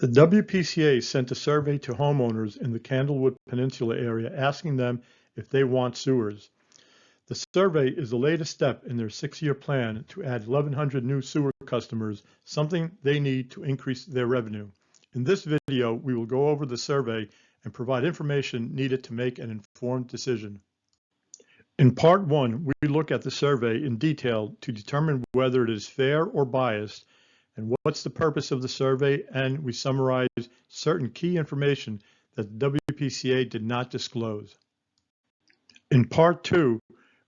The WPCA sent a survey to homeowners in the Candlewood Peninsula area asking them if they want sewers. The survey is the latest step in their 6-year plan to add 1,100 new sewer customers, something they need to increase their revenue. In this video, we will go over the survey and provide information needed to make an informed decision. In part 1, we look at the survey in detail to determine whether it is fair or biased and what's the purpose of the survey, and we summarize certain key information that the WPCA did not disclose. In part 2,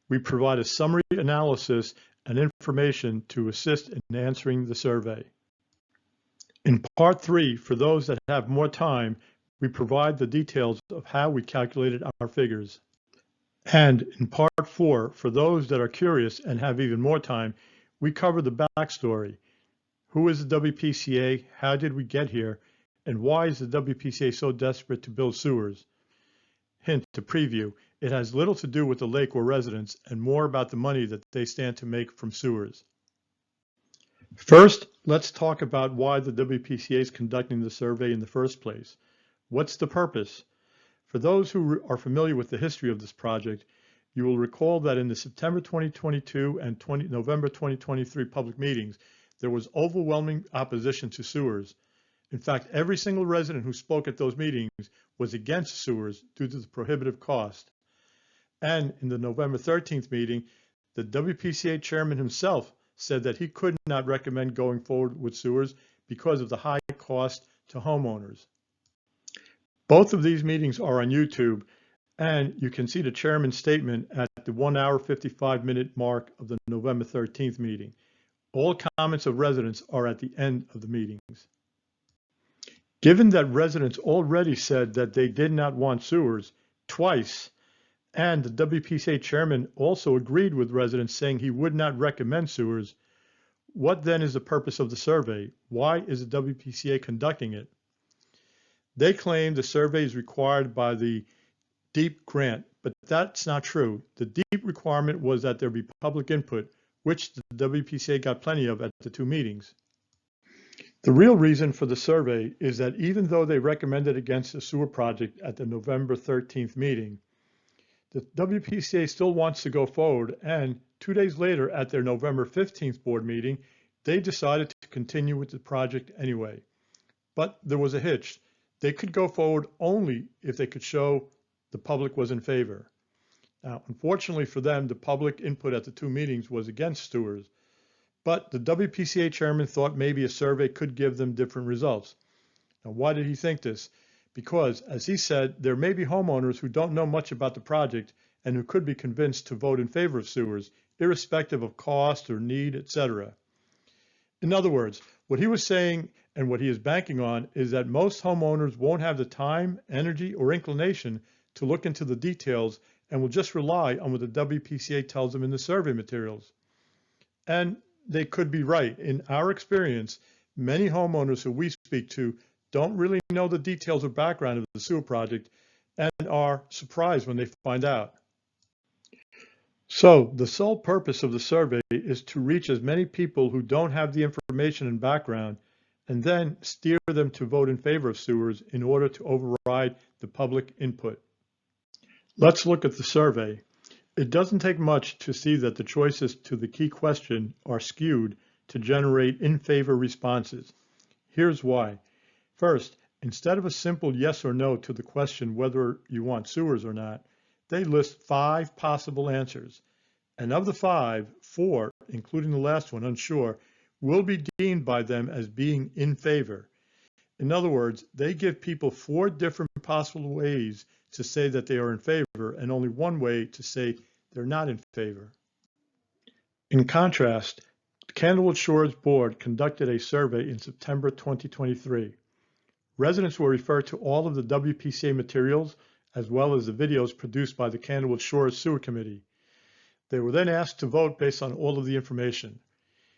we provide a summary analysis and information to assist in answering the survey. In part 3, for those that have more time, we provide the details of how we calculated our figures. And in part 4, for those that are curious and have even more time, we cover the backstory. Who is the WPCA? How did we get here? And why is the WPCA so desperate to build sewers? Hint to preview, it has little to do with the lake or residents and more about the money that they stand to make from sewers. First, let's talk about why the WPCA is conducting the survey in the first place. What's the purpose? For those who are familiar with the history of this project, you will recall that in the September 2022 and November 2023 public meetings, there was overwhelming opposition to sewers. In fact, every single resident who spoke at those meetings was against sewers due to the prohibitive cost. And in the November 13th meeting, the WPCA chairman himself said that he could not recommend going forward with sewers because of the high cost to homeowners. Both of these meetings are on YouTube, and you can see the chairman's statement at the 1 hour 55-minute mark of the November 13th meeting. All comments of residents are at the end of the meetings. Given that residents already said that they did not want sewers twice, and the WPCA chairman also agreed with residents saying he would not recommend sewers, what then is the purpose of the survey? Why is the WPCA conducting it? They claim the survey is required by the DEEP grant, but that's not true. The DEEP requirement was that there be public input, which the WPCA got plenty of at the 2 meetings. The real reason for the survey is that even though they recommended against the sewer project at the November 13th meeting, the WPCA still wants to go forward, and 2 days later at their November 15th board meeting, they decided to continue with the project anyway. But there was a hitch. They could go forward only if they could show the public was in favor. Now, unfortunately for them, the public input at the 2 meetings was against sewers, but the WPCA chairman thought maybe a survey could give them different results. Now, why did he think this? Because, as he said, there may be homeowners who don't know much about the project and who could be convinced to vote in favor of sewers, irrespective of cost or need, etc. In other words, what he was saying and what he is banking on is that most homeowners won't have the time, energy, or inclination to look into the details and will just rely on what the WPCA tells them in the survey materials. And they could be right. In our experience, many homeowners who we speak to don't really know the details or background of the sewer project and are surprised when they find out. So the sole purpose of the survey is to reach as many people who don't have the information and background and then steer them to vote in favor of sewers in order to override the public input. Let's look at the survey. It doesn't take much to see that the choices to the key question are skewed to generate in favor responses. Here's why. First, instead of a simple yes or no to the question whether you want sewers or not, they list 5 possible answers. And of the 5, 4, including the last one, unsure, will be deemed by them as being in favor. In other words, they give people 4 different possible ways to say that they are in favor and only 1 way to say they're not in favor. In contrast, the Candlewood Shores Board conducted a survey in September 2023. Residents were referred to all of the WPCA materials as well as the videos produced by the Candlewood Shores Sewer Committee. They were then asked to vote based on all of the information.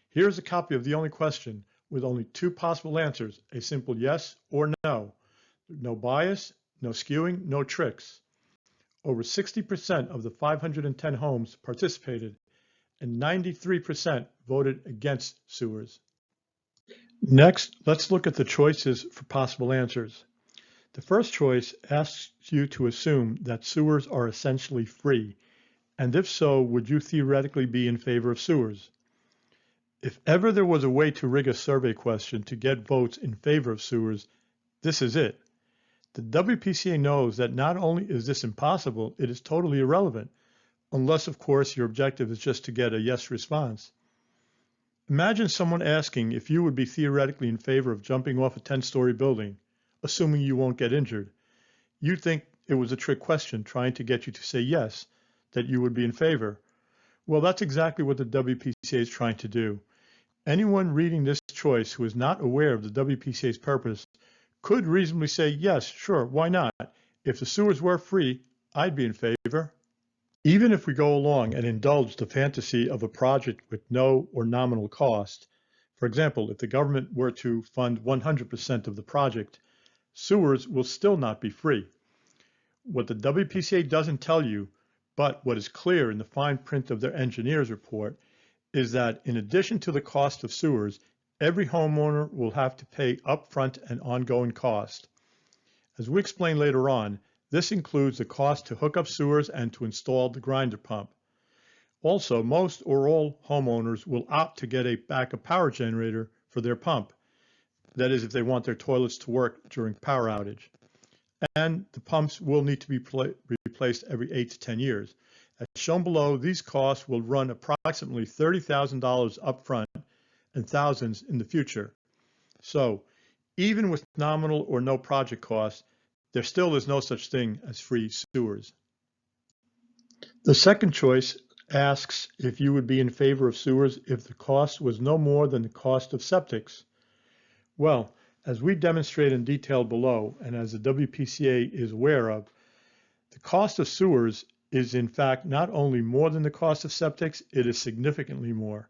Here's a copy of the only question with only 2 possible answers, a simple yes or no. No bias, no skewing, no tricks. Over 60% of the 510 homes participated and 93% voted against sewers. Next, let's look at the choices for possible answers. The first choice asks you to assume that sewers are essentially free, and if so, would you theoretically be in favor of sewers? If ever there was a way to rig a survey question to get votes in favor of sewers, this is it. The WPCA knows that not only is this impossible, it is totally irrelevant, unless, of course, your objective is just to get a yes response. Imagine someone asking if you would be theoretically in favor of jumping off a 10-story building, assuming you won't get injured. You'd think it was a trick question trying to get you to say yes, that you would be in favor. Well, that's exactly what the WPCA is trying to do. Anyone reading this choice who is not aware of the WPCA's purpose could reasonably say, yes, sure, why not? If the sewers were free, I'd be in favor. Even if we go along and indulge the fantasy of a project with no or nominal cost, for example, if the government were to fund 100% of the project, sewers will still not be free. What the WPCA doesn't tell you, but what is clear in the fine print of their engineer's report, is that in addition to the cost of sewers, every homeowner will have to pay upfront and ongoing cost. As we explain later on, this includes the cost to hook up sewers and to install the grinder pump. Also, most or all homeowners will opt to get a backup power generator for their pump. That is, if they want their toilets to work during power outage. And the pumps will need to be replaced every 8 to 10 years. As shown below, these costs will run approximately $30,000 upfront and thousands in the future. So, even with nominal or no project costs, there still is no such thing as free sewers. The second choice asks if you would be in favor of sewers if the cost was no more than the cost of septics. Well, as we demonstrate in detail below, and as the WPCA is aware of, the cost of sewers is in fact not only more than the cost of septics, it is significantly more.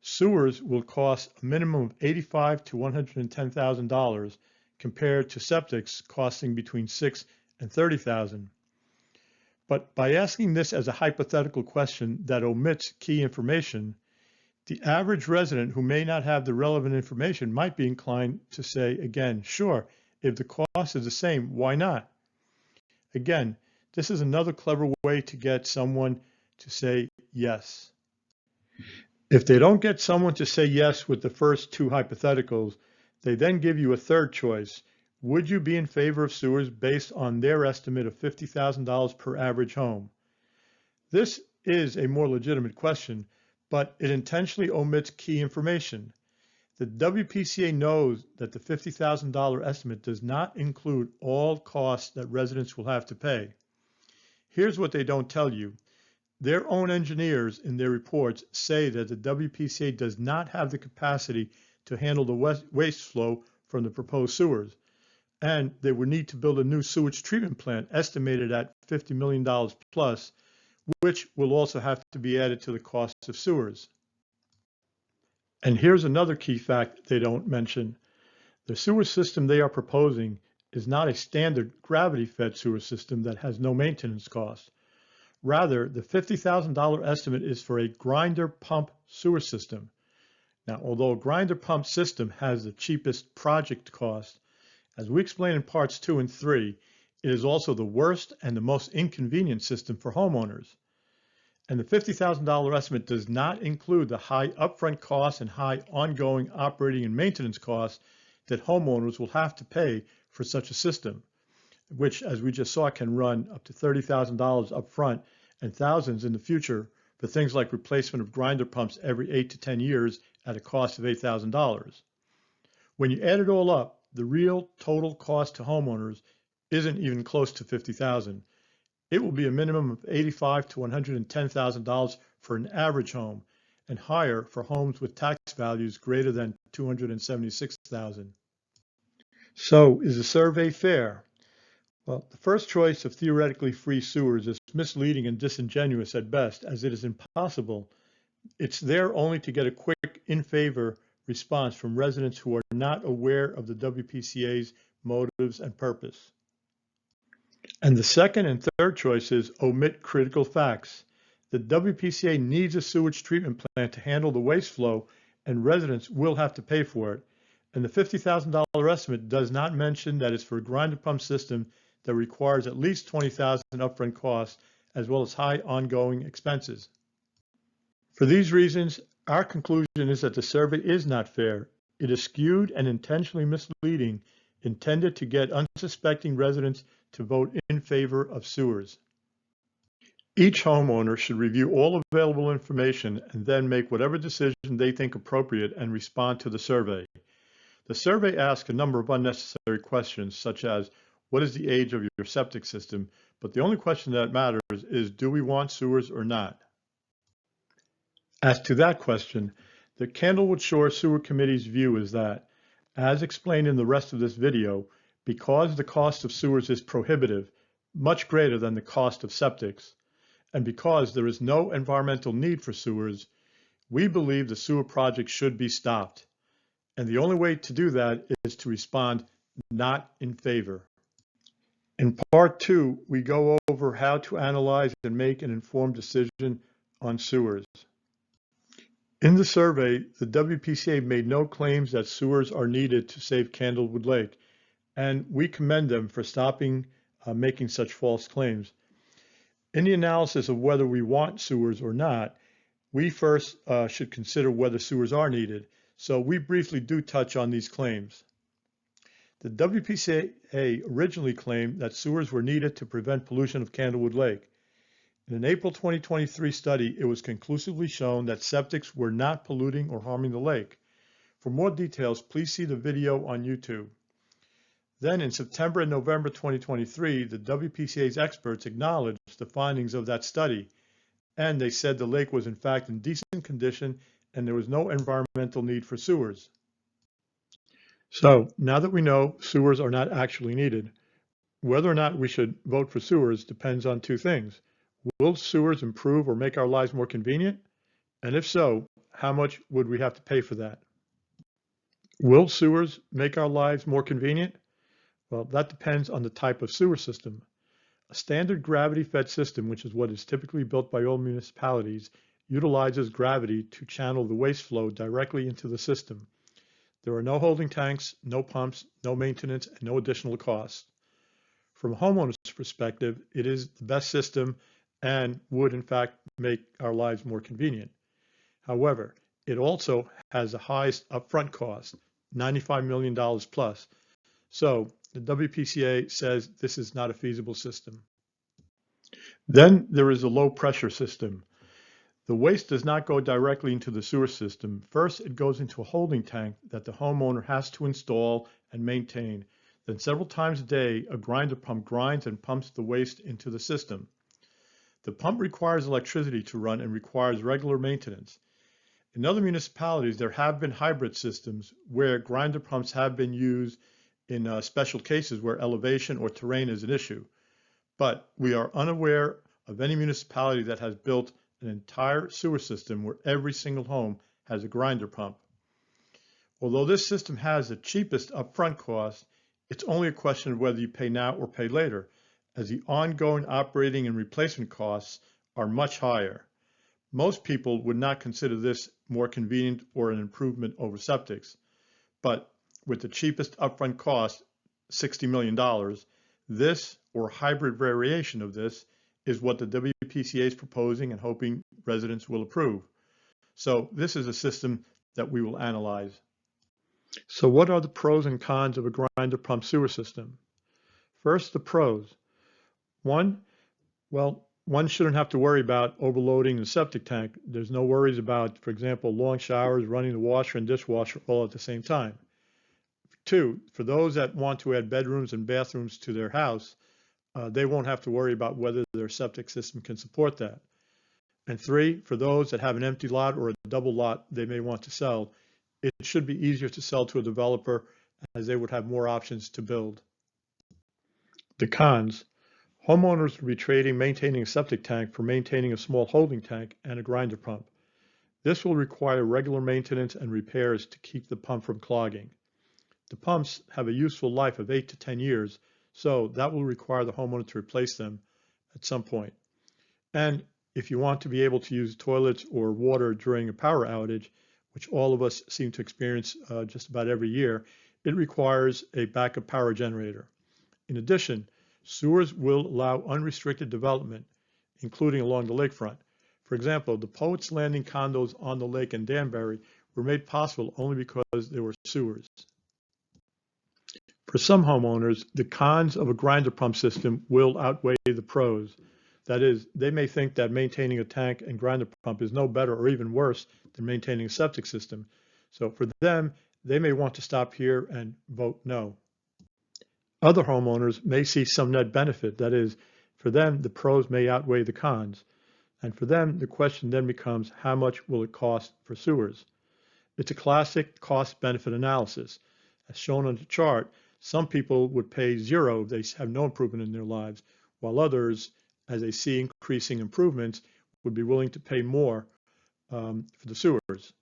Sewers will cost a minimum of $85,000 to $110,000 compared to septics costing between $6,000 and $30,000. But by asking this as a hypothetical question that omits key information, the average resident who may not have the relevant information might be inclined to say, again, sure, if the cost is the same, why not? Again, this is another clever way to get someone to say yes. If they don't get someone to say yes with the first two hypotheticals, they then give you a third choice. Would you be in favor of sewers based on their estimate of $50,000 per average home? This is a more legitimate question, but it intentionally omits key information. The WPCA knows that the $50,000 estimate does not include all costs that residents will have to pay. Here's what they don't tell you. Their own engineers in their reports say that the WPCA does not have the capacity to handle the waste flow from the proposed sewers, and they would need to build a new sewage treatment plant estimated at $50 million plus, which will also have to be added to the cost of sewers. And here's another key fact they don't mention. The sewer system they are proposing is not a standard gravity-fed sewer system that has no maintenance cost. Rather, the $50,000 estimate is for a grinder pump sewer system. Now, although a grinder pump system has the cheapest project cost, as we explain in parts 2 and 3, it is also the worst and the most inconvenient system for homeowners. And the $50,000 estimate does not include the high upfront costs and high ongoing operating and maintenance costs that homeowners will have to pay for such a system, which, as we just saw, can run up to $30,000 upfront and thousands in the future for things like replacement of grinder pumps every 8 to 10 years at a cost of $8,000. When you add it all up, the real total cost to homeowners isn't even close to $50,000. It will be a minimum of $85,000 to $110,000 for an average home, and higher for homes with tax values greater than $276,000. So, is the survey fair? Well, the first choice of theoretically free sewers is misleading and disingenuous at best, as it is impossible. It's there only to get a quick in favor response from residents who are not aware of the WPCA's motives and purpose. And the second and third choices omit critical facts. The WPCA needs a sewage treatment plant to handle the waste flow, and residents will have to pay for it. And the $50,000 estimate does not mention that it's for a grinder pump system that requires at least $20,000 upfront costs as well as high ongoing expenses. For these reasons, our conclusion is that the survey is not fair. It is skewed and intentionally misleading, intended to get unsuspecting residents to vote in favor of sewers. Each homeowner should review all available information and then make whatever decision they think appropriate and respond to the survey. The survey asks a number of unnecessary questions, such as, what is the age of your septic system? But the only question that matters is, do we want sewers or not? As to that question, the Candlewood Shore Sewer Committee's view is that, as explained in the rest of this video, because the cost of sewers is prohibitive, much greater than the cost of septics, and because there is no environmental need for sewers, we believe the sewer project should be stopped. And the only way to do that is to respond not in favor. In part 2, we go over how to analyze and make an informed decision on sewers. In the survey, the WPCA made no claims that sewers are needed to save Candlewood Lake, and we commend them for stopping making such false claims. In the analysis of whether we want sewers or not, we first should consider whether sewers are needed, so we briefly do touch on these claims. The WPCA originally claimed that sewers were needed to prevent pollution of Candlewood Lake. In an April 2023 study, it was conclusively shown that septics were not polluting or harming the lake. For more details, please see the video on YouTube. Then in September and November 2023, the WPCA's experts acknowledged the findings of that study, and they said the lake was in fact in decent condition and there was no environmental need for sewers. So now that we know sewers are not actually needed, whether or not we should vote for sewers depends on two things. Will sewers improve or make our lives more convenient? And if so, how much would we have to pay for that? Will sewers make our lives more convenient? Well, that depends on the type of sewer system. A standard gravity-fed system, which is what is typically built by all municipalities, utilizes gravity to channel the waste flow directly into the system. There are no holding tanks, no pumps, no maintenance, and no additional costs. From a homeowner's perspective, it is the best system and would in fact make our lives more convenient. However, it also has the highest upfront cost, $95 million plus. So the WPCA says this is not a feasible system. Then there is a low pressure system. The waste does not go directly into the sewer system. First, it goes into a holding tank that the homeowner has to install and maintain. Then several times a day, a grinder pump grinds and pumps the waste into the system. The pump requires electricity to run and requires regular maintenance. In other municipalities, there have been hybrid systems where grinder pumps have been used in special cases where elevation or terrain is an issue. But we are unaware of any municipality that has built an entire sewer system where every single home has a grinder pump. Although this system has the cheapest upfront cost, it's only a question of whether you pay now or pay later, as the ongoing operating and replacement costs are much higher. Most people would not consider this more convenient or an improvement over septics, but with the cheapest upfront cost, $60 million, this or hybrid variation of this is what the WPCA is proposing and hoping residents will approve. So this is a system that we will analyze. So what are the pros and cons of a grinder pump sewer system? First, the pros. One shouldn't have to worry about overloading the septic tank. There's no worries about, for example, long showers, running the washer and dishwasher all at the same time. Two, for those that want to add bedrooms and bathrooms to their house, they won't have to worry about whether their septic system can support that. And three, for those that have an empty lot or a double lot they may want to sell, it should be easier to sell to a developer as they would have more options to build. The cons. Homeowners will be trading maintaining a septic tank for maintaining a small holding tank and a grinder pump. This will require regular maintenance and repairs to keep the pump from clogging. The pumps have a useful life of 8 to 10 years, so that will require the homeowner to replace them at some point. And if you want to be able to use toilets or water during a power outage, which all of us seem to experience just about every year, it requires a backup power generator. In addition, sewers will allow unrestricted development, including along the lakefront. For example, the Poets Landing condos on the lake in Danbury were made possible only because there were sewers. For some homeowners, the cons of a grinder pump system will outweigh the pros. That is, they may think that maintaining a tank and grinder pump is no better or even worse than maintaining a septic system. So for them, they may want to stop here and vote no. Other homeowners may see some net benefit. That is, for them, the pros may outweigh the cons. And for them, the question then becomes, how much will it cost for sewers? It's a classic cost-benefit analysis. As shown on the chart, some people would pay zero if they have no improvement in their lives, while others, as they see increasing improvements, would be willing to pay more for the sewers.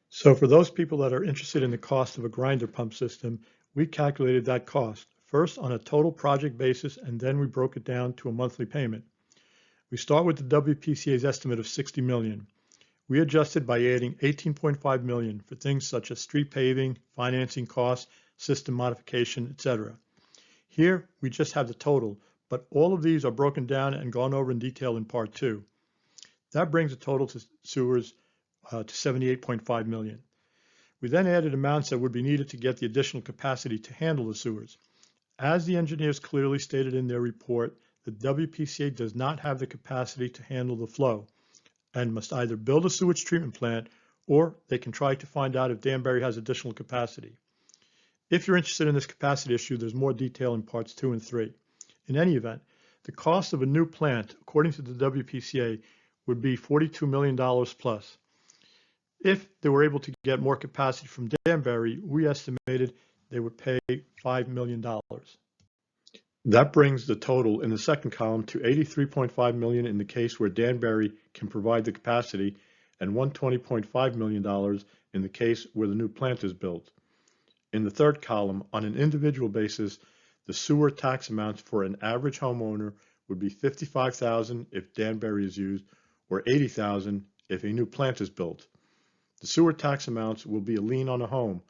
So for those people that are interested in the cost of a grinder pump system, we calculated that cost, first on a total project basis, and then we broke it down to a monthly payment. We start with the WPCA's estimate of $60 million. We adjusted by adding $18.5 million for things such as street paving, financing costs, system modification, etc. Here, we just have the total, but all of these are broken down and gone over in detail in Part 2. That brings the total to sewers to $78.5 million. We then added amounts that would be needed to get the additional capacity to handle the sewers. As the engineers clearly stated in their report, the WPCA does not have the capacity to handle the flow and must either build a sewage treatment plant or they can try to find out if Danbury has additional capacity. If you're interested in this capacity issue, there's more detail in parts 2 and 3. In any event, the cost of a new plant, according to the WPCA, would be $42 million plus. If they were able to get more capacity from Danbury, we estimated they would pay $5 million. That brings the total in the second column to $83.5 million in the case where Danbury can provide the capacity and $120.5 million in the case where the new plant is built. In the third column, on an individual basis, the sewer tax amounts for an average homeowner would be $55,000 if Danbury is used or $80,000 if a new plant is built. The sewer tax amounts will be a lien on a home,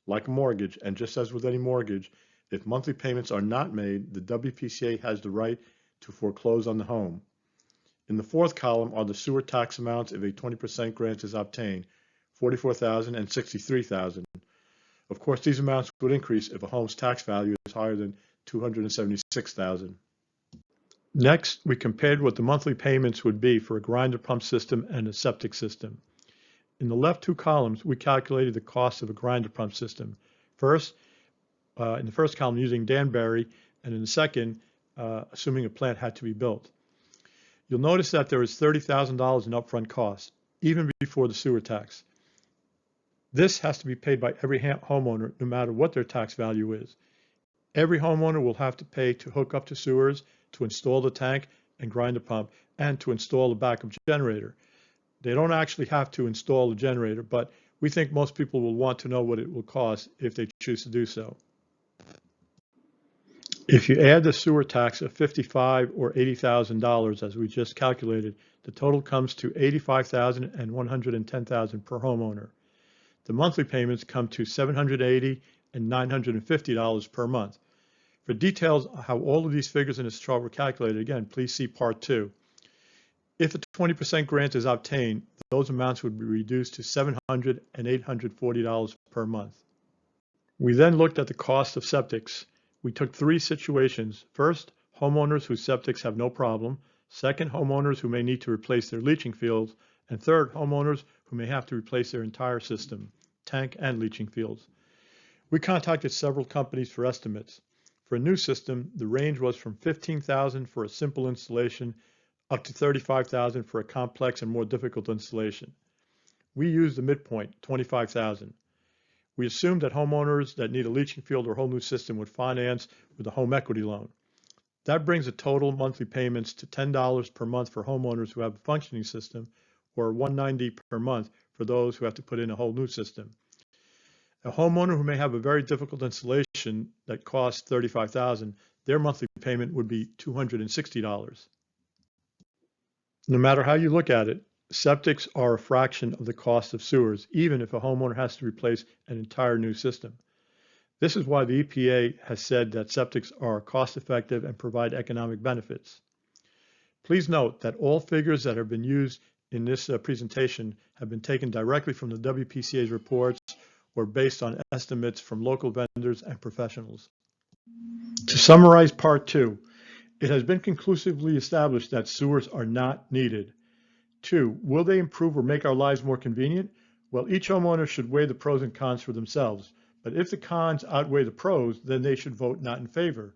like a mortgage, and just as with any mortgage, if monthly payments are not made, the WPCA has the right to foreclose on the home. In the fourth column are the sewer tax amounts if a 20% grant is obtained, $44,000 and $63,000. Of course, these amounts would increase if a home's tax value is higher than $276,000. Next, we compared what the monthly payments would be for a grinder pump system and a septic system. In the left two columns, we calculated the cost of a grinder pump system. First, in the first column using Danbury, and in the second, assuming a plant had to be built. You'll notice that there is $30,000 in upfront costs, even before the sewer tax. This has to be paid by every homeowner, no matter what their tax value is. Every homeowner will have to pay to hook up to sewers, to install the tank and grinder pump, and to install a backup generator. They don't actually have to install a generator, but we think most people will want to know what it will cost if they choose to do so. If you add the sewer tax of $55,000 or $80,000 as we just calculated, the total comes to $85,000 and $110,000 per homeowner. The monthly payments come to $780 and $950 per month. For details on how all of these figures in this chart were calculated, again, please see Part 2. If a 20% grant is obtained, those amounts would be reduced to $700 and $840 per month. We then looked at the cost of septics. We took three situations. First, homeowners whose septics have no problem. Second, homeowners who may need to replace their leaching fields. And third, homeowners who may have to replace their entire system, tank and leaching fields. We contacted several companies for estimates. For a new system, the range was from $15,000 for a simple installation up to $35,000 for a complex and more difficult installation. We used the midpoint, $25,000. We assumed that homeowners that need a leaching field or whole new system would finance with a home equity loan. That brings the total monthly payments to $10 per month for homeowners who have a functioning system, or $190 per month for those who have to put in a whole new system. A homeowner who may have a very difficult installation that costs $35,000, their monthly payment would be $260. No matter how you look at it, Septics are a fraction of the cost of sewers, even if a homeowner has to replace an entire new system. This is why the EPA has said that septics are cost-effective and provide economic benefits. Please note that all figures that have been used in this presentation have been taken directly from the WPCA's reports or based on estimates from local vendors and professionals. To summarize Part 2, it has been conclusively established that sewers are not needed. 2, will they improve or make our lives more convenient? Well, each homeowner should weigh the pros and cons for themselves, but if the cons outweigh the pros, then they should vote not in favor.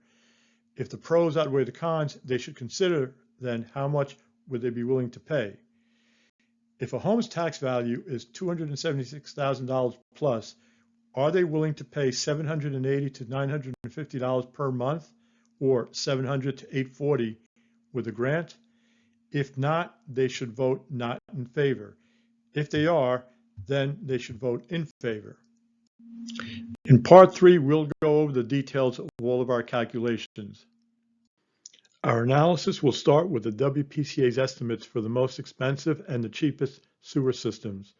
If the pros outweigh the cons, they should consider then how much would they be willing to pay. If a home's tax value is $276,000 plus, are they willing to pay $780 to $950 per month or $700 to $840 with a grant? If not, they should vote not in favor. If they are, then they should vote in favor. In Part 3, we'll go over the details of all of our calculations. Our analysis will start with the WPCA's estimates for the most expensive and the cheapest sewer systems,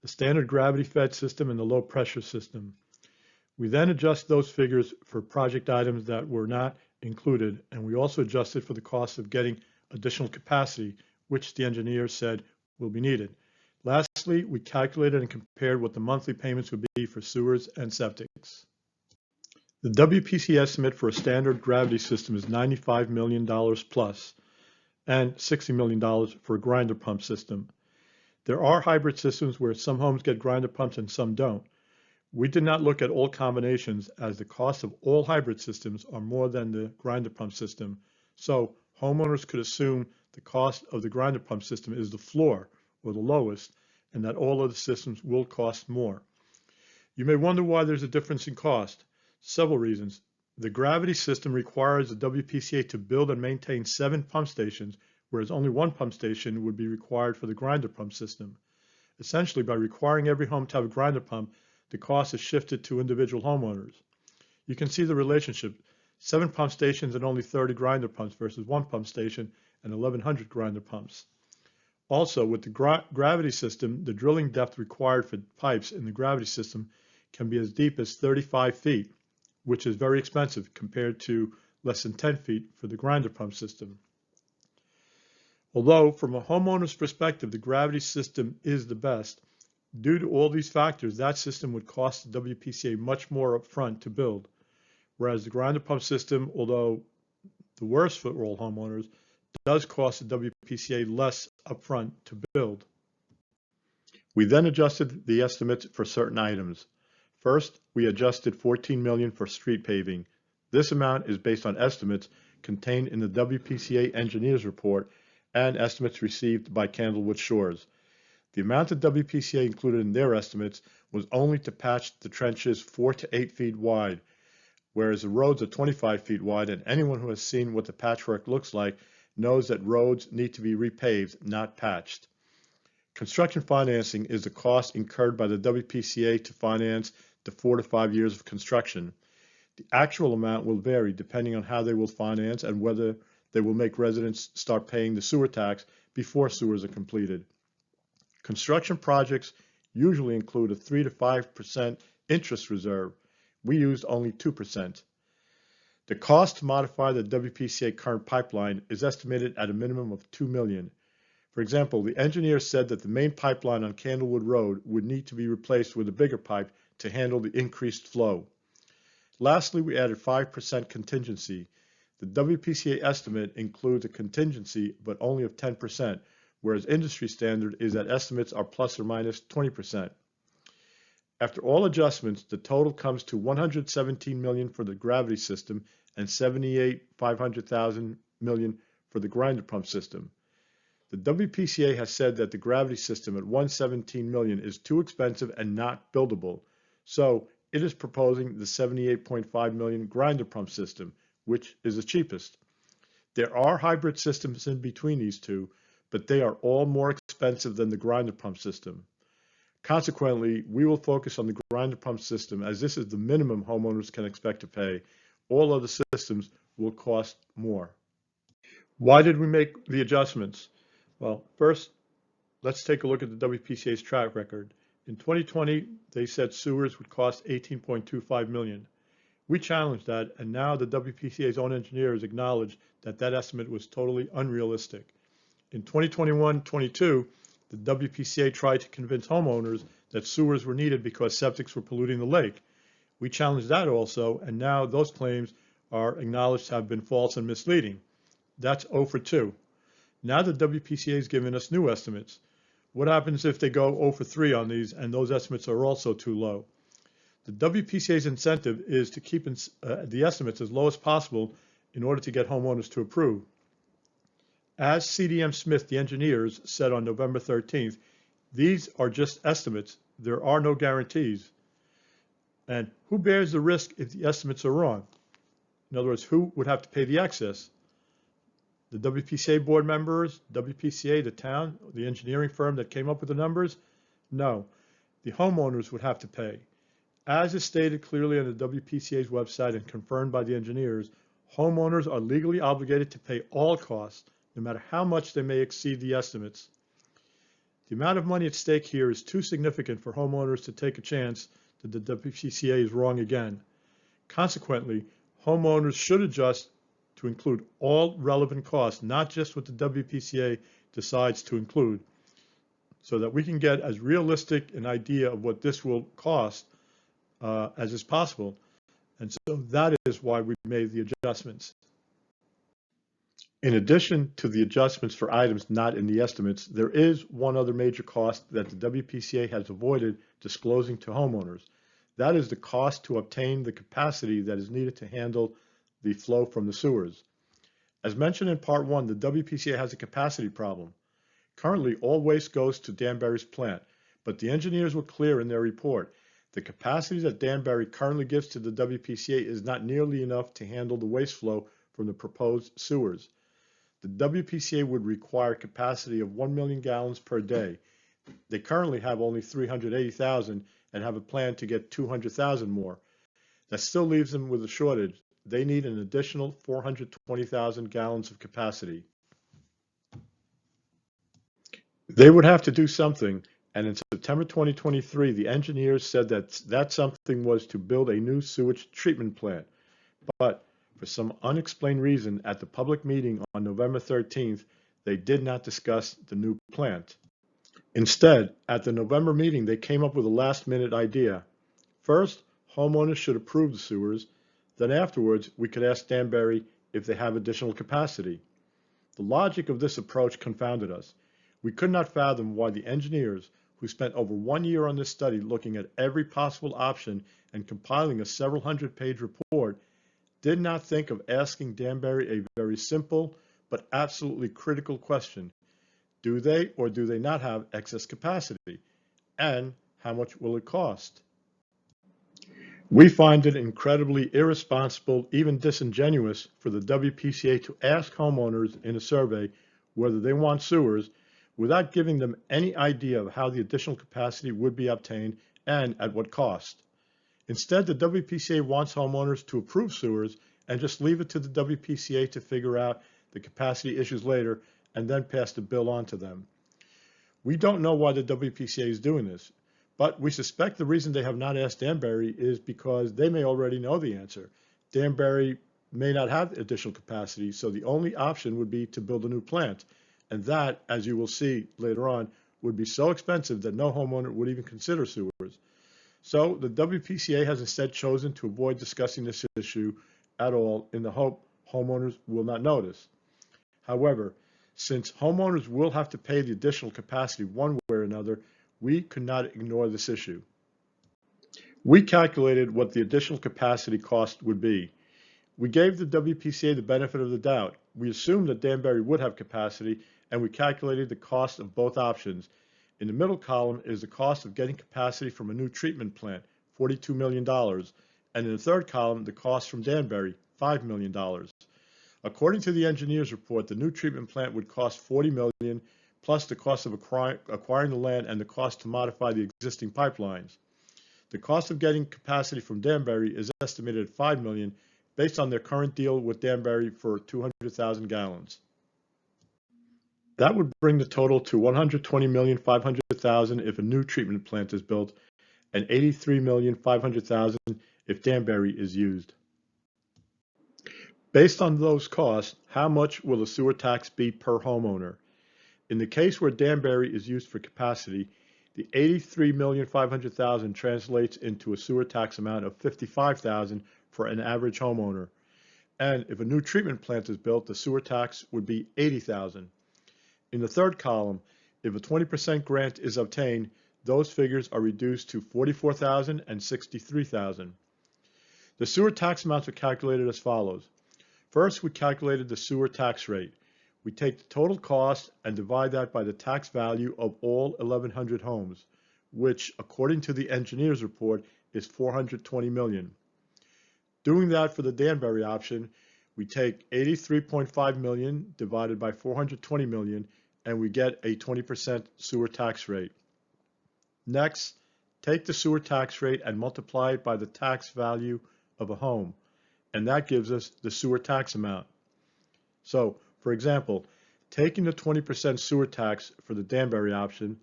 the standard gravity-fed system and the low-pressure system. We then adjust those figures for project items that were not included, and we also adjusted for the cost of getting additional capacity, which the engineer said will be needed. Lastly, we calculated and compared what the monthly payments would be for sewers and septics. The WPCA estimate for a standard gravity system is $95 million plus and $60 million for a grinder pump system. There are hybrid systems where some homes get grinder pumps and some don't. We did not look at all combinations as the cost of all hybrid systems are more than the grinder pump system, so homeowners could assume the cost of the grinder pump system is the floor or the lowest, and that all other systems will cost more. You may wonder why there's a difference in cost. Several reasons. The gravity system requires the WPCA to build and maintain 7 pump stations, whereas only 1 pump station would be required for the grinder pump system. Essentially, by requiring every home to have a grinder pump, the cost is shifted to individual homeowners. You can see the relationship. 7 pump stations and only 30 grinder pumps versus 1 pump station and 1,100 grinder pumps. Also, with the gravity system, the drilling depth required for pipes in the gravity system can be as deep as 35 feet, which is very expensive compared to less than 10 feet for the grinder pump system. Although, from a homeowner's perspective, the gravity system is the best, due to all these factors, that system would cost the WPCA much more upfront to build, whereas the grinder pump system, although the worst for all homeowners, does cost the WPCA less upfront to build. We then adjusted the estimates for certain items. First, we adjusted $14 million for street paving. This amount is based on estimates contained in the WPCA engineer's report and estimates received by Candlewood Shores. The amount that WPCA included in their estimates was only to patch the trenches 4 to 8 feet wide, whereas the roads are 25 feet wide, and anyone who has seen what the patchwork looks like knows that roads need to be repaved, not patched. Construction financing is the cost incurred by the WPCA to finance the 4 to 5 years of construction. The actual amount will vary depending on how they will finance and whether they will make residents start paying the sewer tax before sewers are completed. Construction projects usually include a 3 to 5% interest reserve. We used only 2%. The cost to modify the WPCA current pipeline is estimated at a minimum of $2 million. For example, the engineer said that the main pipeline on Candlewood Road would need to be replaced with a bigger pipe to handle the increased flow. Lastly, we added 5% contingency. The WPCA estimate includes a contingency, but only of 10%, whereas industry standard is that estimates are plus or minus 20%. After all adjustments, the total comes to $117 million for the gravity system and $78,500 million for the grinder pump system. The WPCA has said that the gravity system at $117 million is too expensive and not buildable, so it is proposing the $78.5 million grinder pump system, which is the cheapest. There are hybrid systems in between these two, but they are all more expensive than the grinder pump system. Consequently, we will focus on the grinder pump system as this is the minimum homeowners can expect to pay. All other systems will cost more. Why did we make the adjustments? Well, first, let's take a look at the WPCA's track record. In 2020, they said sewers would cost $18.25 million. We challenged that, and now the WPCA's own engineers acknowledged that that estimate was totally unrealistic. In 2021-22, the WPCA tried to convince homeowners that sewers were needed because septics were polluting the lake. We challenged that also, and now those claims are acknowledged to have been false and misleading. That's 0 for 2. Now the WPCA is giving us new estimates. What happens if they go 0 for 3 on these and those estimates are also too low? The WPCA's incentive is to keep the estimates as low as possible in order to get homeowners to approve. As CDM Smith, the engineers, said on November 13th, these are just estimates. There are no guarantees. And who bears the risk if the estimates are wrong? In other words, who would have to pay the excess? The WPCA board members, WPCA, the town, the engineering firm that came up with the numbers? No, the homeowners would have to pay. As is stated clearly on the WPCA's website and confirmed by the engineers, homeowners are legally obligated to pay all costs, no matter how much they may exceed the estimates. The amount of money at stake here is too significant for homeowners to take a chance that the WPCA is wrong again. Consequently, homeowners should adjust to include all relevant costs, not just what the WPCA decides to include, so that we can get as realistic an idea of what this will cost as is possible. And so that is why we made the adjustments. In addition to the adjustments for items not in the estimates, there is one other major cost that the WPCA has avoided disclosing to homeowners. That is the cost to obtain the capacity that is needed to handle the flow from the sewers. As mentioned in Part 1, the WPCA has a capacity problem. Currently, all waste goes to Danbury's plant, but the engineers were clear in their report. The capacity that Danbury currently gives to the WPCA is not nearly enough to handle the waste flow from the proposed sewers. The WPCA would require capacity of 1 million gallons per day. They currently have only 380,000 and have a plan to get 200,000 more. That still leaves them with a shortage. They need an additional 420,000 gallons of capacity. They would have to do something, and in September 2023, the engineers said that something was to build a new sewage treatment plant. But for some unexplained reason, at the public meeting on November 13th, they did not discuss the new plant. Instead, at the November meeting, they came up with a last-minute idea. First, homeowners should approve the sewers. Then afterwards, we could ask Danbury if they have additional capacity. The logic of this approach confounded us. We could not fathom why the engineers, who spent over 1 year on this study looking at every possible option and compiling a several hundred-page report, did not think of asking Danbury a very simple but absolutely critical question. Do they or do they not have excess capacity? And how much will it cost? We find it incredibly irresponsible, even disingenuous, for the WPCA to ask homeowners in a survey whether they want sewers without giving them any idea of how the additional capacity would be obtained and at what cost. Instead, the WPCA wants homeowners to approve sewers and just leave it to the WPCA to figure out the capacity issues later and then pass the bill on to them. We don't know why the WPCA is doing this, but we suspect the reason they have not asked Danbury is because they may already know the answer. Danbury may not have additional capacity, so the only option would be to build a new plant. And that, as you will see later on, would be so expensive that no homeowner would even consider sewers. So the WPCA has instead chosen to avoid discussing this issue at all in the hope homeowners will not notice. However, since homeowners will have to pay the additional capacity one way or another, we could not ignore this issue. We calculated what the additional capacity cost would be. We gave the WPCA the benefit of the doubt. We assumed that Danbury would have capacity, and we calculated the cost of both options. In the middle column is the cost of getting capacity from a new treatment plant, $42 million, and in the third column, the cost from Danbury, $5 million. According to the engineer's report, the new treatment plant would cost $40 million, plus the cost of acquiring the land and the cost to modify the existing pipelines. The cost of getting capacity from Danbury is estimated at $5 million, based on their current deal with Danbury for 200,000 gallons. That would bring the total to 120,500,000 if a new treatment plant is built and 83,500,000 if Danbury is used. Based on those costs, how much will the sewer tax be per homeowner? In the case where Danbury is used for capacity, the 83,500,000 translates into a sewer tax amount of 55,000 for an average homeowner. And if a new treatment plant is built, the sewer tax would be 80,000. In the third column, if a 20% grant is obtained, those figures are reduced to 44,000 and 63,000. The sewer tax amounts are calculated as follows. First, we calculated the sewer tax rate. We take the total cost and divide that by the tax value of all 1,100 homes, which, according to the engineer's report, is 420 million. Doing that for the Danbury option, we take 83.5 million divided by 420 million, and we get a 20% sewer tax rate. Next, take the sewer tax rate and multiply it by the tax value of a home, and that gives us the sewer tax amount. So, for example, taking the 20% sewer tax for the Danbury option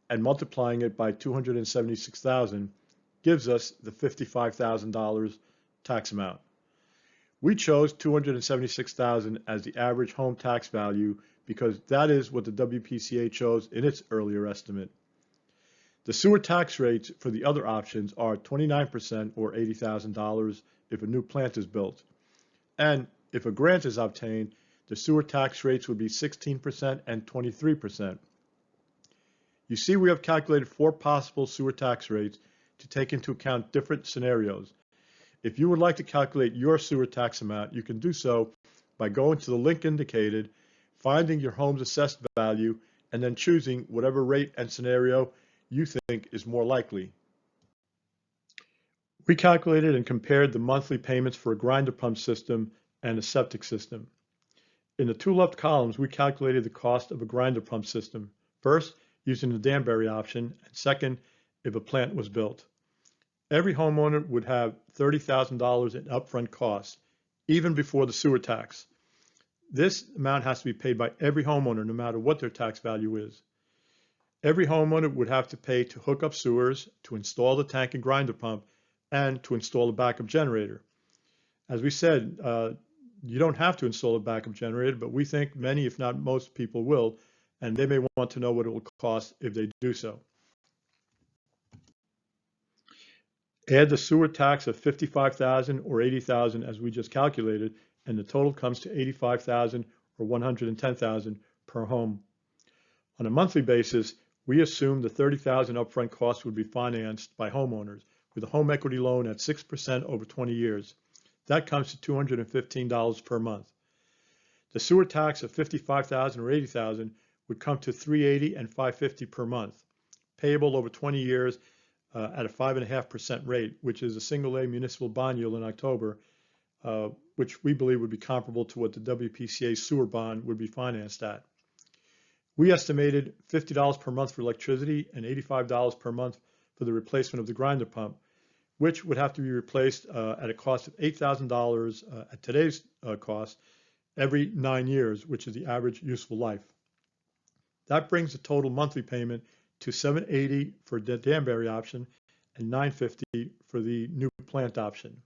and multiplying it by 276,000 gives us the $55,000 tax amount. We chose 276,000 as the average home tax value because that is what the WPCA chose in its earlier estimate. The sewer tax rates for the other options are 29% or $80,000 if a new plant is built. And if a grant is obtained, the sewer tax rates would be 16% and 23%. You see, we have calculated 4 possible sewer tax rates to take into account different scenarios. If you would like to calculate your sewer tax amount, you can do so by going to the link indicated, finding your home's assessed value, and then choosing whatever rate and scenario you think is more likely. We calculated and compared the monthly payments for a grinder pump system and a septic system. In the 2 left columns, we calculated the cost of a grinder pump system, first using the Danbury option, and second, if a plant was built. Every homeowner would have $30,000 in upfront costs, even before the sewer tax. This amount has to be paid by every homeowner, no matter what their tax value is. Every homeowner would have to pay to hook up sewers, to install the tank and grinder pump, and to install a backup generator. As we said, you don't have to install a backup generator, but we think many, if not most people will, and they may want to know what it will cost if they do so. Add the sewer tax of 55,000 or 80,000 as we just calculated, and the total comes to 85,000 or 110,000 per home. On a monthly basis, we assume the 30,000 upfront cost would be financed by homeowners with a home equity loan at 6% over 20 years. That comes to $215 per month. The sewer tax of 55,000 or 80,000 would come to $380 and $550 per month, payable over 20 years at a 5.5% rate, which is a single-A municipal bond yield in October, which we believe would be comparable to what the WPCA sewer bond would be financed at. We estimated $50 per month for electricity and $85 per month for the replacement of the grinder pump, which would have to be replaced at a cost of $8,000 at today's cost every 9 years, which is the average useful life. That brings the total monthly payment to $780 for the Danbury option and $950 for the new plant option.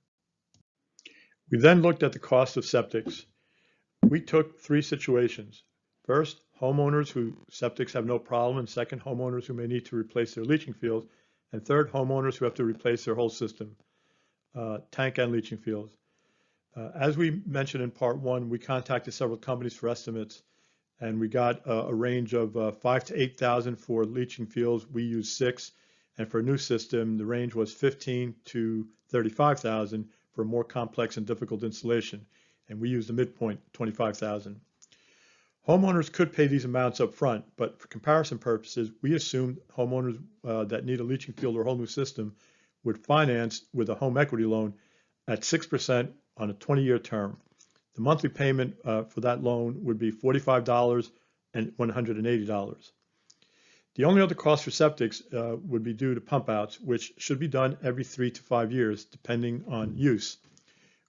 We then looked at the cost of septics. We took 3 situations. First, homeowners whose septics have no problem, and second, homeowners who may need to replace their leaching fields, and third, homeowners who have to replace their whole system, tank and leaching fields. As we mentioned in part 1, we contacted several companies for estimates, and we got a range of 5,000 to 8,000 for leaching fields. We used 6, and for a new system, the range was 15,000 to 35,000 for a more complex and difficult installation, and we used the midpoint, 25,000. Homeowners could pay these amounts up front, but for comparison purposes, we assumed homeowners that need a leaching field or a whole new system would finance with a home equity loan at 6% on a 20-year term. The monthly payment for that loan would be $45 and $180. The only other cost for septics would be due to pump outs, which should be done every 3 to 5 years, depending on use.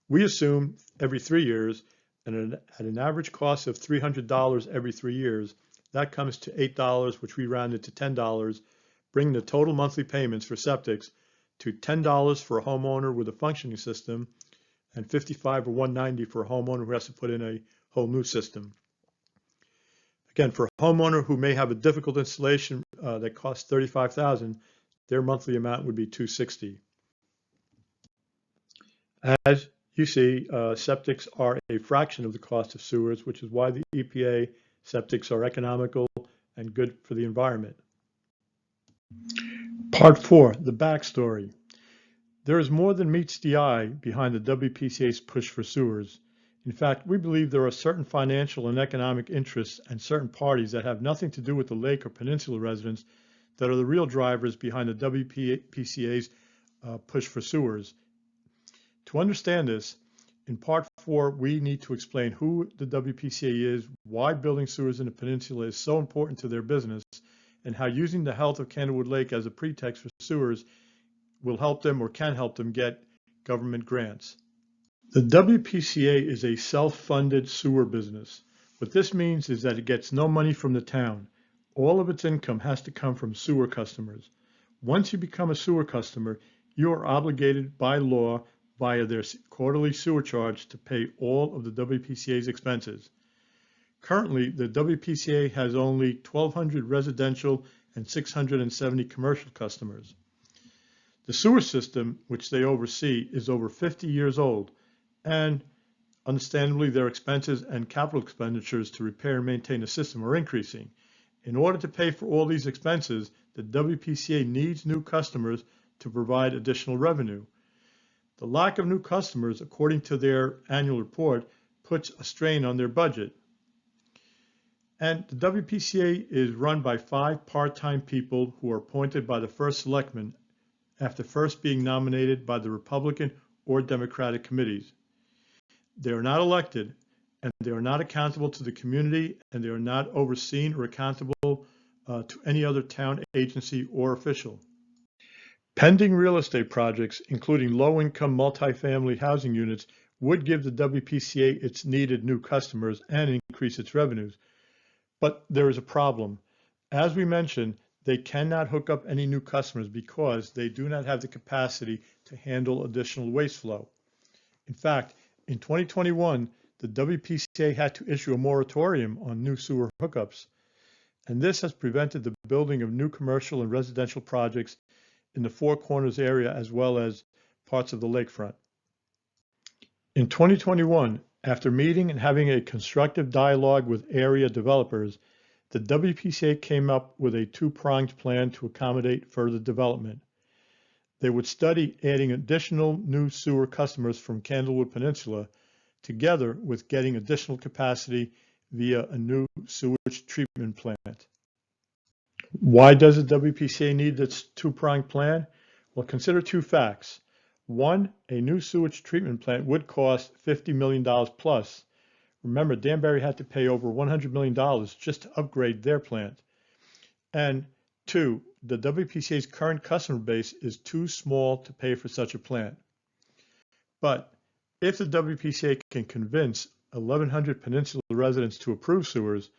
We assume every 3 years, and at an average cost of $300 every 3 years, That comes to $8, which we rounded to $10, bringing the total monthly payments for septics to $10 for a homeowner with a functioning system and $55 or $190 for a homeowner who has to put in a whole new system. Again, for a homeowner who may have a difficult installation that costs $35,000, their monthly amount would be $260. As you see, septics are a fraction of the cost of sewers, which is why the EPA septics are economical and good for the environment. Part 4, the backstory. There is more than meets the eye behind the WPCA's push for sewers. In fact, we believe there are certain financial and economic interests and certain parties that have nothing to do with the lake or peninsula residents that are the real drivers behind the WPCA's push for sewers. To understand this, in Part 4, we need to explain who the WPCA is, why building sewers in the peninsula is so important to their business, and how using the health of Candlewood Lake as a pretext for sewers will help them or can help them get government grants. The WPCA is a self-funded sewer business. What this means is that it gets no money from the town. All of its income has to come from sewer customers. Once you become a sewer customer, you are obligated by law via their quarterly sewer charge to pay all of the WPCA's expenses. Currently, the WPCA has only 1,200 residential and 670 commercial customers. The sewer system, which they oversee, is over 50 years old, and understandably, their expenses and capital expenditures to repair and maintain the system are increasing. In order to pay for all these expenses, the WPCA needs new customers to provide additional revenue. The lack of new customers, according to their annual report, puts a strain on their budget. And the WPCA is run by 5 part-time people who are appointed by the first selectman after first being nominated by the Republican or Democratic committees. They are not elected, and they are not accountable to the community, and they are not overseen or accountable to any other town agency or official. Pending real estate projects, including low-income multifamily housing units, would give the WPCA its needed new customers and increase its revenues. But there is a problem. As we mentioned, they cannot hook up any new customers because they do not have the capacity to handle additional waste flow. In fact, in 2021, the WPCA had to issue a moratorium on new sewer hookups, and this has prevented the building of new commercial and residential projects in the Four Corners area as well as parts of the lakefront. In 2021, after meeting and having a constructive dialogue with area developers, the WPCA came up with a 2-pronged plan to accommodate further development. They would study adding additional new sewer customers from Candlewood Peninsula, together with getting additional capacity via a new sewage treatment plant. Why does the WPCA need this 2-pronged plan? Well, consider 2 facts. 1, a new sewage treatment plant would cost $50 million plus. Remember, Danbury had to pay over $100 million just to upgrade their plant. And 2, the WPCA's current customer base is too small to pay for such a plant. But if the WPCA can convince 1,100 Peninsula residents to approve sewers,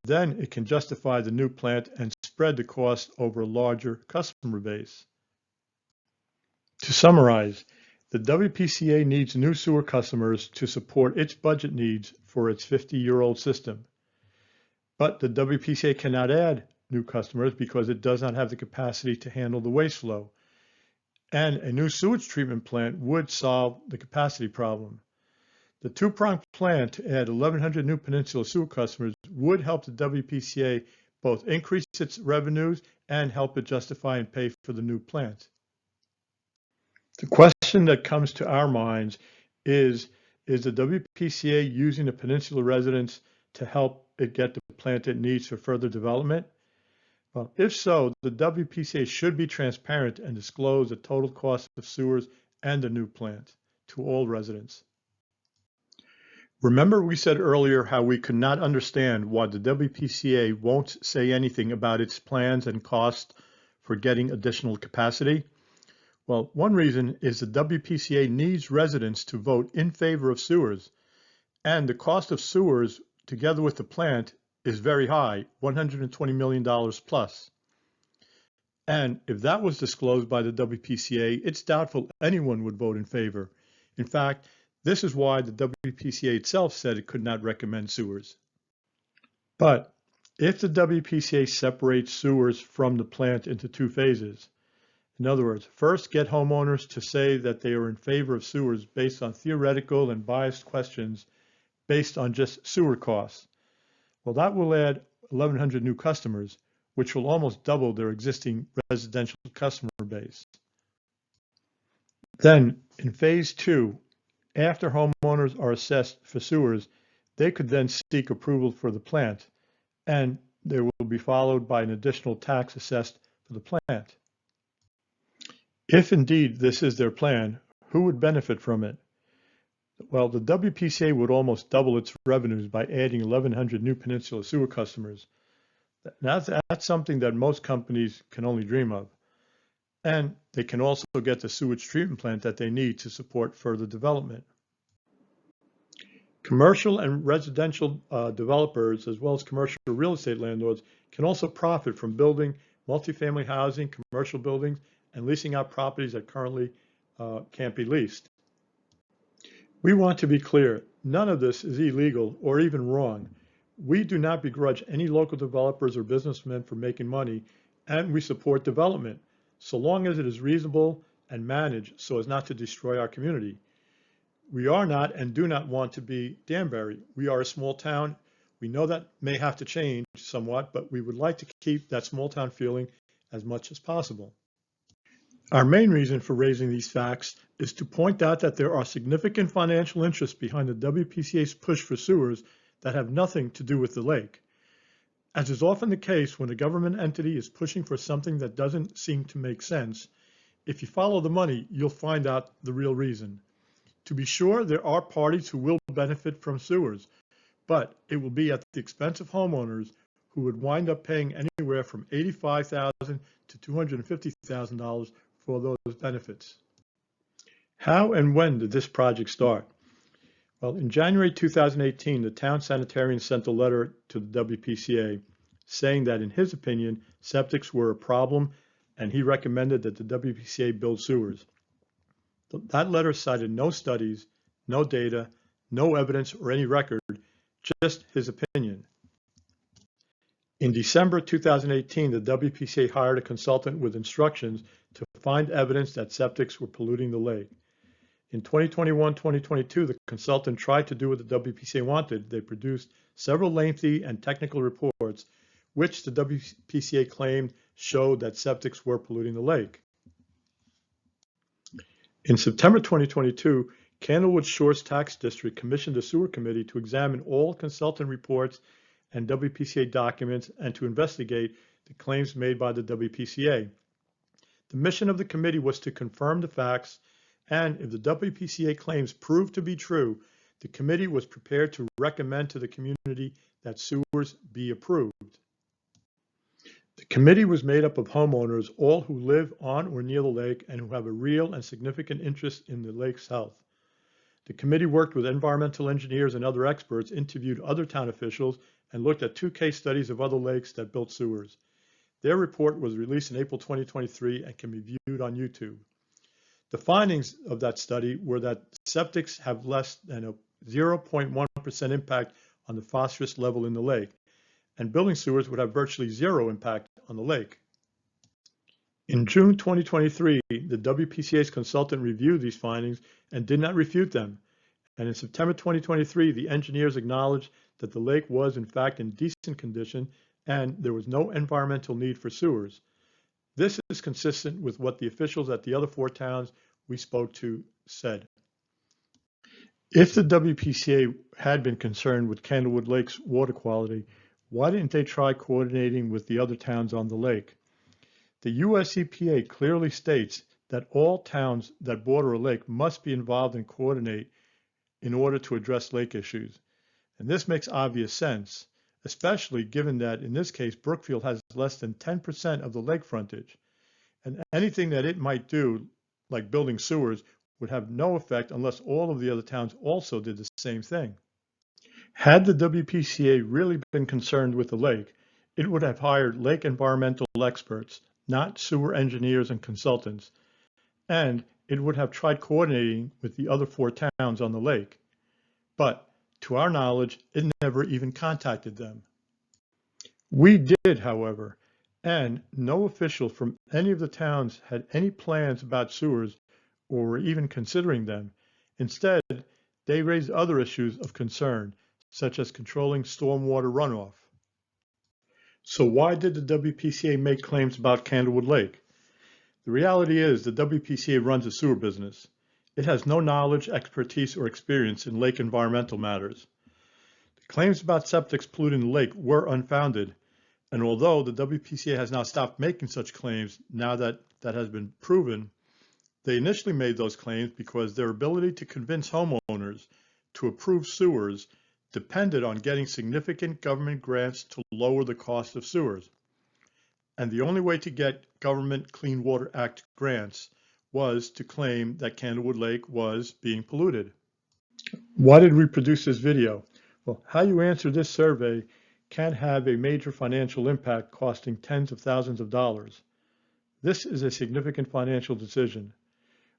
then it can justify the new plant and spread the cost over a larger customer base. To summarize, the WPCA needs new sewer customers to support its budget needs for its 50-year-old system. But the WPCA cannot add new customers because it does not have the capacity to handle the waste flow. And a new sewage treatment plant would solve the capacity problem. The 2-pronged plan to add 1,100 new Peninsula sewer customers would help the WPCA both increase its revenues and help it justify and pay for the new plant. The question that comes to our minds is the WPCA using the Peninsula residents to help it get the plant it needs for further development? Well, if so, the WPCA should be transparent and disclose the total cost of sewers and the new plant to all residents. Remember we said earlier how we could not understand why the WPCA won't say anything about its plans and costs for getting additional capacity? Well, one reason is the WPCA needs residents to vote in favor of sewers, and the cost of sewers, together with the plant, is very high, $120 million plus. And if that was disclosed by the WPCA, it's doubtful anyone would vote in favor. In fact, this is why the WPCA itself said it could not recommend sewers. But if the WPCA separates sewers from the plant into two phases, in other words, first get homeowners to say that they are in favor of sewers based on theoretical and biased questions based on just sewer costs, well, that will add 1,100 new customers, which will almost double their existing residential customer base. Then, in phase two, after homeowners are assessed for sewers, they could then seek approval for the plant, and there will be followed by an additional tax assessed for the plant. If indeed this is their plan, who would benefit from it? Well, the WPCA would almost double its revenues by adding 1,100 new peninsula sewer customers. That's something that most companies can only dream of. And they can also get the sewage treatment plant that they need to support further development. Commercial and residential developers, as well as commercial real estate landlords, can also profit from building multifamily housing, commercial buildings, and leasing out properties that currently can't be leased. We want to be clear, none of this is illegal or even wrong. We do not begrudge any local developers or businessmen for making money, and we support development, so long as it is reasonable and managed so as not to destroy our community. We are not and do not want to be Danbury. We are a small town. We know that may have to change somewhat, but we would like to keep that small town feeling as much as possible. Our main reason for raising these facts is to point out that there are significant financial interests behind the WPCA's push for sewers that have nothing to do with the lake. As is often the case when a government entity is pushing for something that doesn't seem to make sense, if you follow the money, you'll find out the real reason. To be sure, there are parties who will benefit from sewers, but it will be at the expense of homeowners who would wind up paying anywhere from $85,000 to $250,000 for those benefits. How and when did this project start? Well, in January 2018, the town sanitarian sent a letter to the WPCA saying that in his opinion, septics were a problem and he recommended that the WPCA build sewers. That letter cited no studies, no data, no evidence or any record, just his opinion. In December 2018, the WPCA hired a consultant with instructions to find evidence that septics were polluting the lake. In 2021-2022, the consultant tried to do what the WPCA wanted. They produced several lengthy and technical reports, which the WPCA claimed showed that septics were polluting the lake. In September 2022, Candlewood Shores Tax District commissioned a sewer committee to examine all consultant reports and WPCA documents and to investigate the claims made by the WPCA. The mission of the committee was to confirm the facts, and if the WPCA claims proved to be true, the committee was prepared to recommend to the community that sewers be approved. The committee was made up of homeowners, all who live on or near the lake and who have a real and significant interest in the lake's health. The committee worked with environmental engineers and other experts, interviewed other town officials, and looked at 2 case studies of other lakes that built sewers. Their report was released in April 2023 and can be viewed on YouTube. The findings of that study were that septics have less than a 0.1% impact on the phosphorus level in the lake, and building sewers would have virtually zero impact on the lake. In June 2023, the WPCA's consultant reviewed these findings and did not refute them. And in September 2023, the engineers acknowledged that the lake was in fact in decent condition and there was no environmental need for sewers. This is consistent with what the officials at the other 4 towns we spoke to said. If the WPCA had been concerned with Candlewood Lake's water quality, why didn't they try coordinating with the other towns on the lake? The US EPA clearly states that all towns that border a lake must be involved and coordinate in order to address lake issues. And this makes obvious sense, especially given that in this case, Brookfield has less than 10% of the lake frontage. And anything that it might do, like building sewers, would have no effect unless all of the other towns also did the same thing. Had the WPCA really been concerned with the lake, it would have hired lake environmental experts, not sewer engineers and consultants, and it would have tried coordinating with the other 4 towns on the lake. But to our knowledge, it never even contacted them. We did, however, and no official from any of the towns had any plans about sewers or were even considering them. Instead, they raised other issues of concern, such as controlling stormwater runoff. So why did the WPCA make claims about Candlewood Lake? The reality is the WPCA runs a sewer business. It has no knowledge, expertise, or experience in lake environmental matters. The claims about septics polluting the lake were unfounded, and although the WPCA has now stopped making such claims now that that has been proven, they initially made those claims because their ability to convince homeowners to approve sewers depended on getting significant government grants to lower the cost of sewers. And the only way to get government Clean Water Act grants was to claim that Candlewood Lake was being polluted. Why did we produce this video? Well, how you answer this survey can have a major financial impact costing tens of thousands of dollars. This is a significant financial decision.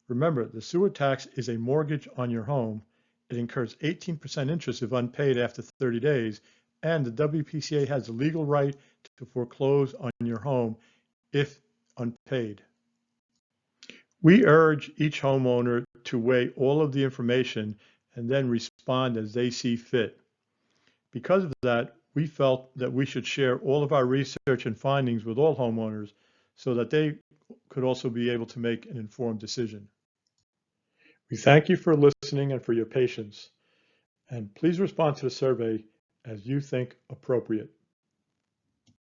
Remember, the sewer tax is a mortgage on your home. It incurs 18% interest if unpaid after 30 days, and the WPCA has the legal right to foreclose on your home if unpaid. We urge each homeowner to weigh all of the information and then respond as they see fit. Because of that, we felt that we should share all of our research and findings with all homeowners so that they could also be able to make an informed decision. We thank you for listening and for your patience, and please respond to the survey as you think appropriate.